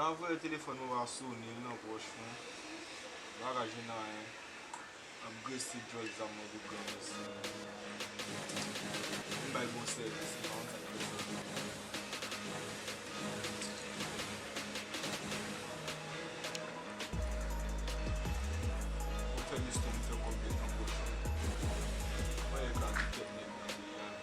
avou e telefon mwen va souni nan poch mwen. Bagaj nan en. Aggressive drugs am nou do guns. Mwen bay bon servis nan an. Mwen fè listou mwen fè komplet nan poch mwen. Mwen e kan di teknik nan di yan.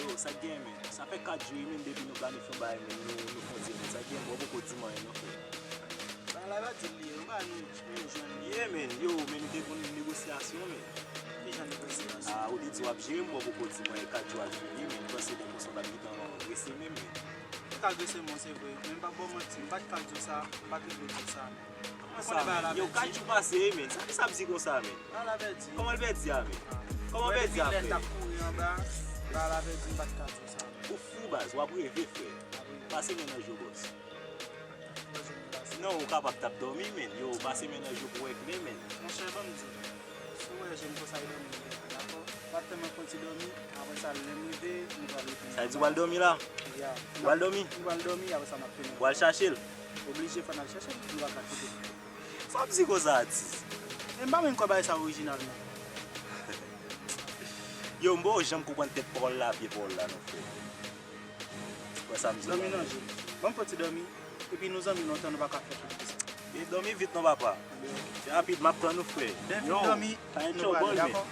Yo, sa gen men. Sa fe 4 jours men depi nou planifyon bay men nou fonzi men. Sa gen bon beaucoup di man nou fe. La va di li, ou ba nou joun. Ye men, yo men nou devon nou negosyasyon men. Deja negosiyasyon. Ou di di wap jere bon beaucoup di man 4 jours jiri men. Kwa se den monson babi dan rese men men. Ka gese mon se vwe. Men pa bon mati, bat ka djo sa, bat ki djo sa. Yo 4 jours pase men. Sa ki sa bzi kon sa men. La la ve di. Koman ve di a men? Koman ve di a men? La la ve di bat ka djo sa. Ou fou baz, wap reve fwe. Pase men an jou boss. Non, ou kapap tap dormi men. Yo, pase men an jou pou wek men. Mon chè bon di. Sou wè jen pou sa yon mwen. Dako? Batte mwen konti dormi, apre sa lèm rive, nou va lèm. Sa di wal dormi la? Ya. Wal dormi? Nou wal dormi, apre sa ma pene. Wal chache l? Oblige fè nan chache, nou va katite. Sa bzi ko sa ati? E mba men kwa bay sa orijinal nan. Yo, mbo jem kou kwen tet pol la, pi pol la nou fe. Kwa sa mzi Dormi nan je. Bon poti dormi, epi nou zan mi nou tan nou va katite. E dormi vit nou papa. Se rapide map tan nou fe. Den fin dormi, nou va lè, dako?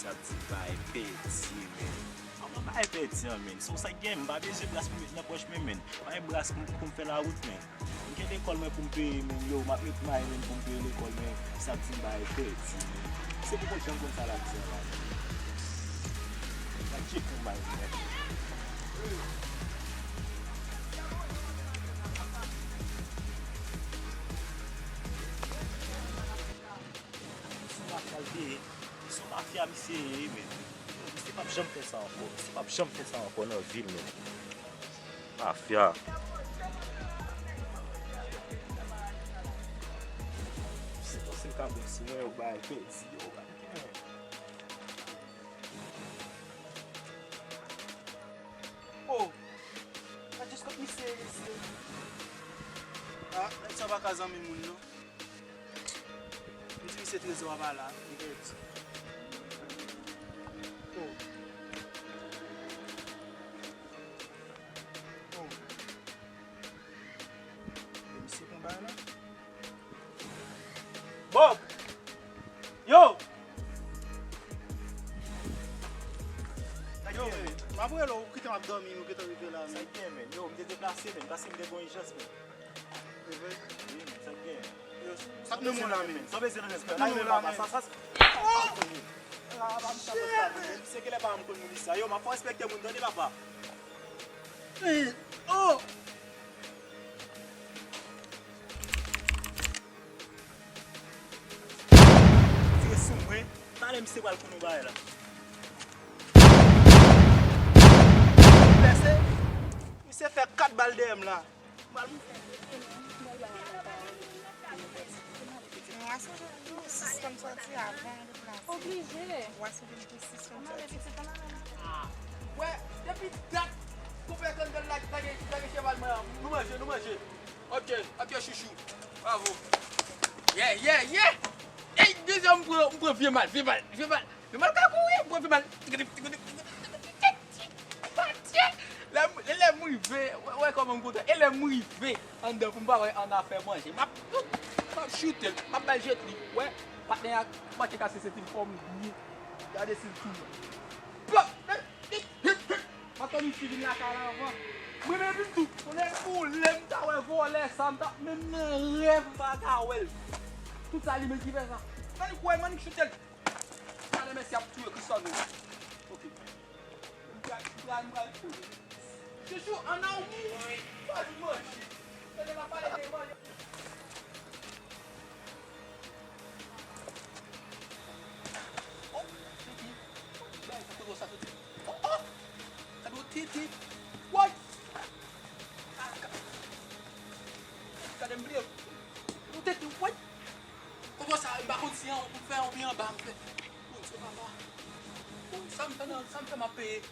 Sa ti bay peti men. Ama bay peti an men. So sa gen, mba beje bras pou met nan poch men. Bay bras pou mfe la wout men. Mke l'ekol men pou mpe men. Yo, mak met may men pou mpe l'ekol men. Sa ti bay peti men. Se pou kon chan kon sa la ti an men. Sa chik pou bay men. Sou mafya mi se men. Se pa jom fè sa anko. Se pa jom fè sa anko nan vil men. Mafya. Se to se kabou si mwen yo bay peti yo. Oh! I just got me serious. Ah, let's have a kazan mi moun nou. Mwen se treze waba la, evet. Oh. Oh. Mwen se kon ba la? Bob! Yo! Yo, mabou elo, ou kite mab dormi, ou kite rive la. Sa gen men. Yo, mde deplase men. Kasi mde bon ijas men. Eve? Oui men, sa gen. Sak nou moun la men. So beze nan espè. Nou moun la men. Se ke le pa m kon moun isa. Yo, ma fò respekte moun doni papa. Oh! Se sou mwen, tane mi se wal konou baye la. Blessé? Mi se fè 4 bal dem la. Mal mou fè. C'est comme sorti avant de place. Obligé. Ouais, c'est une position. Ouais, depuis date, complètement de la cheval, nous mangeons. Ok, chouchou. Bravo. Yeah. Hey, deuxième pour vieux mal. Vieux mal, kakoué, pour vieux mal. Elle est motivée, ouais, comme un côté. Elle est motivée en deux pour me en affaire manger. Ma chute, ma belle jette, ouais. Partenaire, moi qui casse cette forme, regardez ce tout. Ma tonne qui vient là avant. Moi même tout, on est pour l'aime ta ouais voler ça même rêve pas ta ouais. Tout ça lui me qui fait ça. Man quoi man chute. Allez merci à tout que ça nous. OK. Chouchou, on a oublié. Pas du moche. Ça ne va pas les manger. en bas, ça me fait ma paix.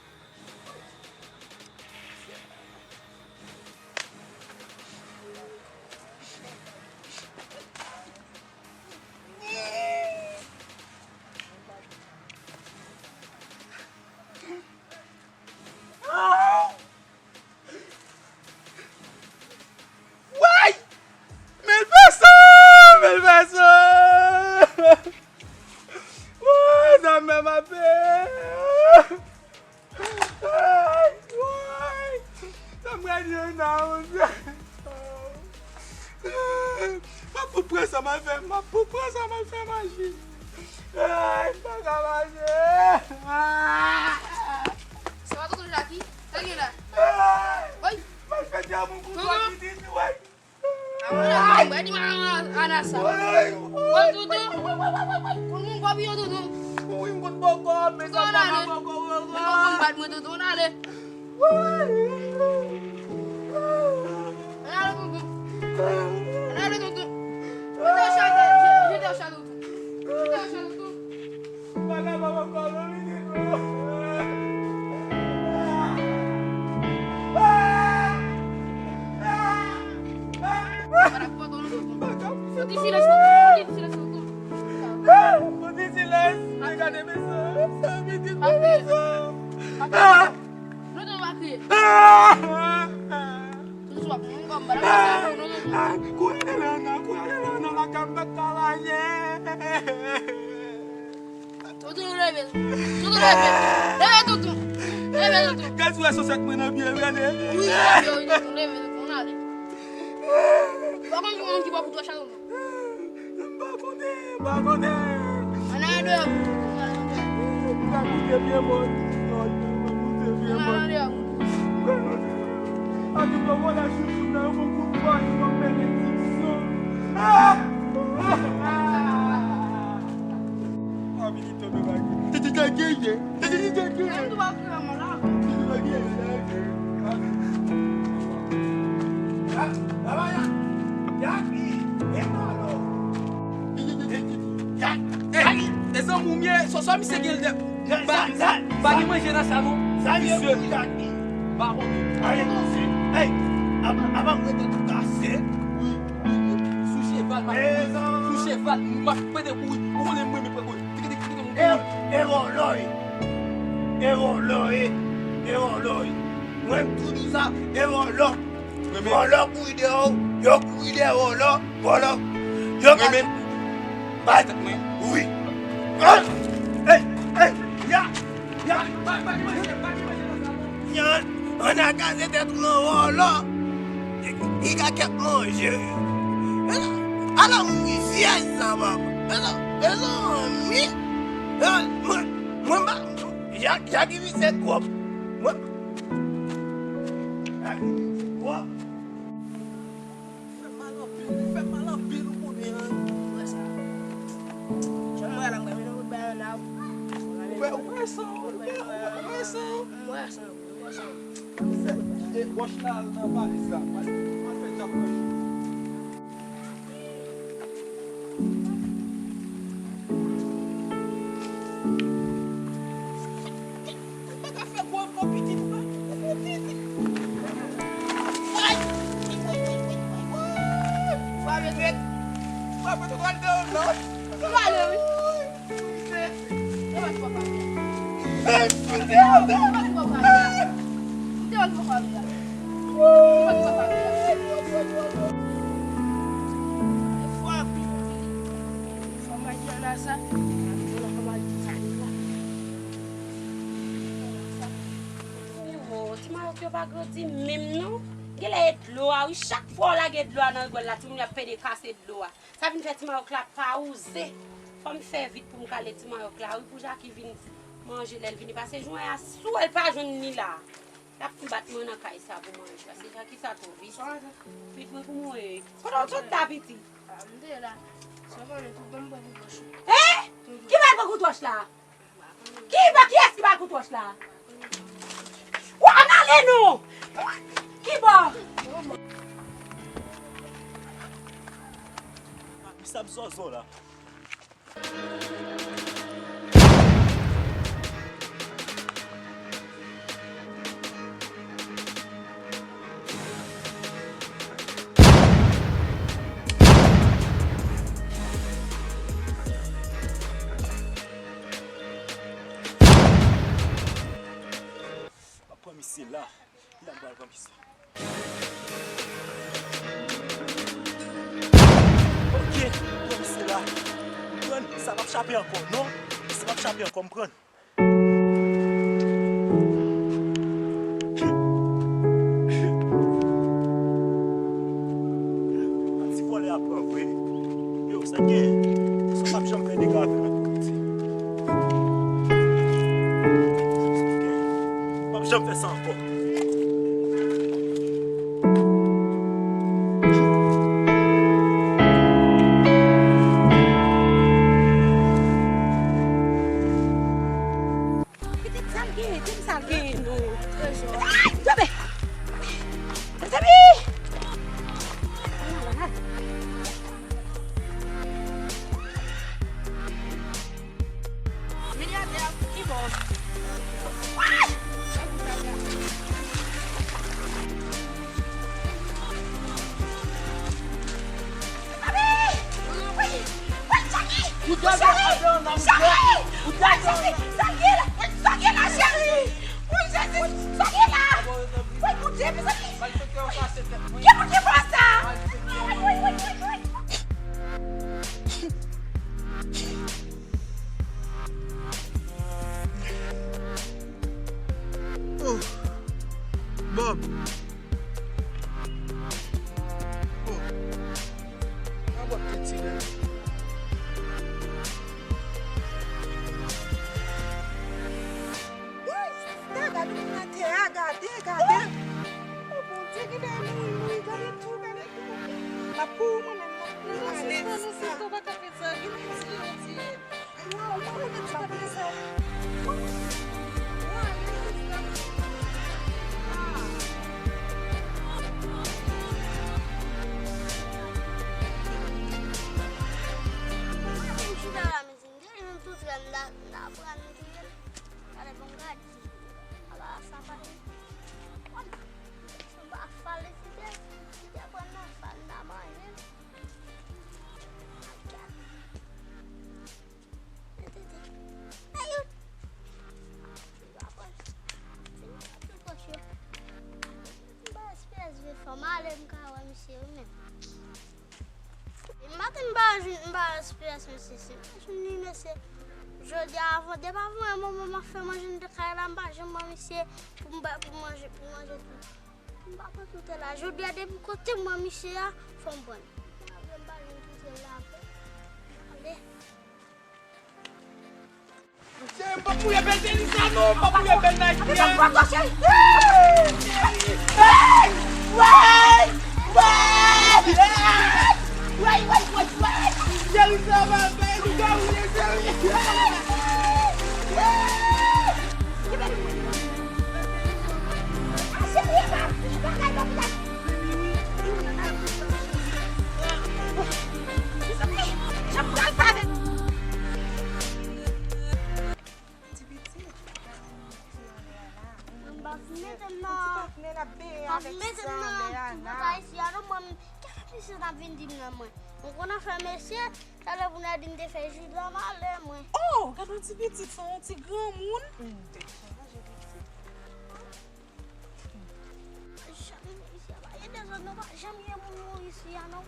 Chaque fois la gueule de l'eau dans le bol là, tout le monde a fait des casser de l'eau. Ça vient faire petit maillot là pas oser. Faut me faire vite pour me caler petit maillot là. Oui pour Jacques qui vient manger elle vient passer joint à sous elle pas joindre ni là. La petite battre moi dans caille ça pour manger. C'est Jacques qui ça trop vite. Vite pour moi. Pendant tout ta petit. Là. Ça va le tout bon bon gauche. Eh? Qui va le couteau là? Qui est-ce qui va le couteau là? Ou en allez nous? Qui va? Ça me sort là. Monsieur là, il a mal comme ça. Ok, monsieur là. Ça va échapper encore, non? Ça va échapper encore, comprendre. Si vous voulez apprendre, oui. Yo, ça y est. Ça va jamais faire des gars. Je fais ça encore. Bob. Je dis avant, d'abord, maman fait manger de caramba, je m'amuse pour manger tout. Pas tout là. Je dis à des côtés, moi, monsieur, font bonne. Allez. C'est pas pour y belle ça non, pas pour y belle night. Oh, quand on dit petit, c'est un petit grand monde. Jamais ici, non.